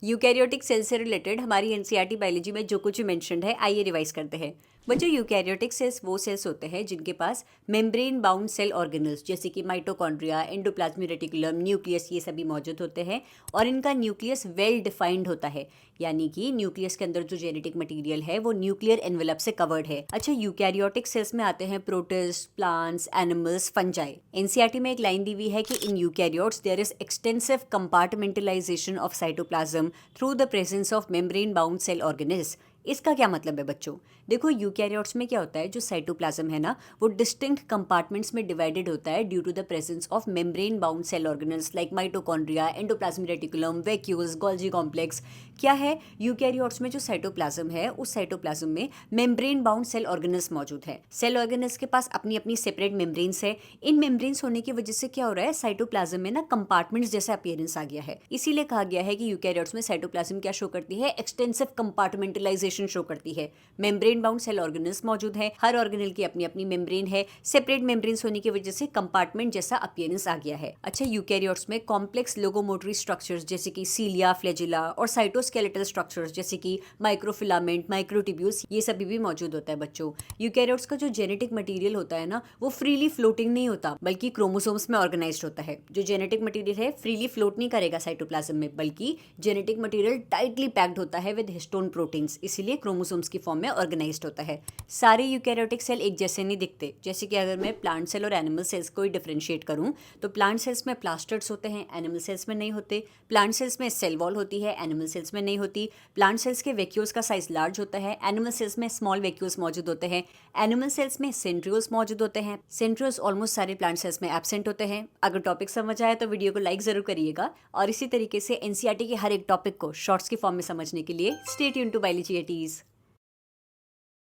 Eukaryotic cell से related हमारी NCERT biology में जो कुछ भी मेंशन्ड है, आइए रिवाइज करते हैं। बच्चों, यूकैरियोटिक सेल्स वो सेल्स होते हैं जिनके पास मेम्ब्रेन बाउंड सेल ऑर्गेनल्स जैसे कि माइटोकॉन्ड्रिया, एंडोप्लाज्मिक रेटिकुलम, न्यूक्लियस, ये सभी मौजूद होते हैं और इनका न्यूक्लियस वेल डिफाइंड होता है, यानी कि न्यूक्लियस के अंदर जो जेनेटिक मटेरियल है वो न्यूक्लियर एनवेलप से कवर्ड है। अच्छा, यूकैरियोटिक सेल्स में आते हैं protists, plants, animals, fungi. NCERT में एक लाइन दी हुई है कि in eukaryotes there is extensive compartmentalisation of cytoplasm through the presence of membrane bound cell organelles. इसका क्या मतलब है बच्चों? देखो, यूकैरियोट्स में क्या होता है, जो साइटोप्लाज्म है ना, वो डिस्टिंक्ट कंपार्टमेंट्स में डिवाइडेड होता है due to the presence of membrane bound cell organelles like mitochondria, endoplasmic reticulum, vacuoles, Golgi complex. क्या है, यूकैरियोट्स में जो साइटोप्लाज्म है उस साइटोप्लाज्म में मेम्ब्रेन बाउंड सेल ऑर्गेनल्स मौजूद है। सेल ऑर्गेनल्स के पास अपनी अपनी सेपरेट मेम्ब्रेन्स है। इन मेम्ब्रेन्स होने की वजह से क्या हो रहा है, साइटोप्लाज्म में ना कंपार्टमेंट्स जैसा अपीयरेंस आ गया है। इसीलिए कहा गया है कि यूकैरियोट्स में साइटोप्लाज्म क्या शो करती है, एक्सटेंसिव कंपार्टमेंटलाइजेशन शो करती है। मेम्ब्रेन बाउंड सेल ऑर्गेनल्स मौजूद है, हर ऑर्गेनल की अपनी अपनी मेम्ब्रेन है। सेपरेट मेम्ब्रेन्स होने की वजह से कंपार्टमेंट जैसा अपीयरेंस आ गया है। अच्छा, यूकैरियोट्स में कॉम्प्लेक्स लोकोमोटरी स्ट्रक्चर्स जैसे कि सीलिया, फ्लैजिला और साइटोस्केलेटल स्ट्रक्चर्स जैसे कि माइक्रोफिलामेंट, माइक्रोट्यूब्यूल्स, ये सभी भी मौजूद होता है बच्चों। यूकैरियोट्स का जो जेनेटिक मटेरियल होता है ना, वो फ्रीली फ्लोटिंग नहीं होता बल्कि क्रोमोसोम्स में ऑर्गेनाइज्ड होता है। जो जेनेटिक मटेरियल है फ्रीली फ्लोट नहीं करेगा साइटोप्लाज्म में, बल्कि जेनेटिक मटेरियल टाइटली पैक्ड होता है विद हिस्टोन प्रोटीन्स, इसीलिए क्रोमोसोम्स की फॉर्म में ऑर्गेनाइज्ड होता है। सारे यूकैरियोटिक सेल एक जैसे नहीं दिखते। जैसे कि अगर मैं प्लांट सेल और एनिमल सेल्स को ही डिफरेंशिएट करूं, तो प्लांट सेल्स में प्लास्टर्ड्स होते हैं, एनिमल सेल्स में नहीं होते। प्लांट सेल्स में सेल वॉल होती है, एनिमल सेल्स में नहीं होती। प्लांट सेल्स के वैक्यूल्स का साइज लार्ज होता है, एनिमल सेल्स में स्मॉल वैक्यूल्स मौजूद होते हैं। एनिमल सेल्स में सेंट्रियोल्स मौजूद होते हैं। सेंट्रियोल्स ऑलमोस्ट सारे प्लांट सेल्स में एब्सेंट होते हैं। अगर टॉपिक समझ आया तो वीडियो को लाइक जरूर करिएगा और इसी तरीके से एनसीईआरटी के हर एक टॉपिक को शॉर्ट्स की फॉर्म में समझने के लिए stay tuned to biology eighties.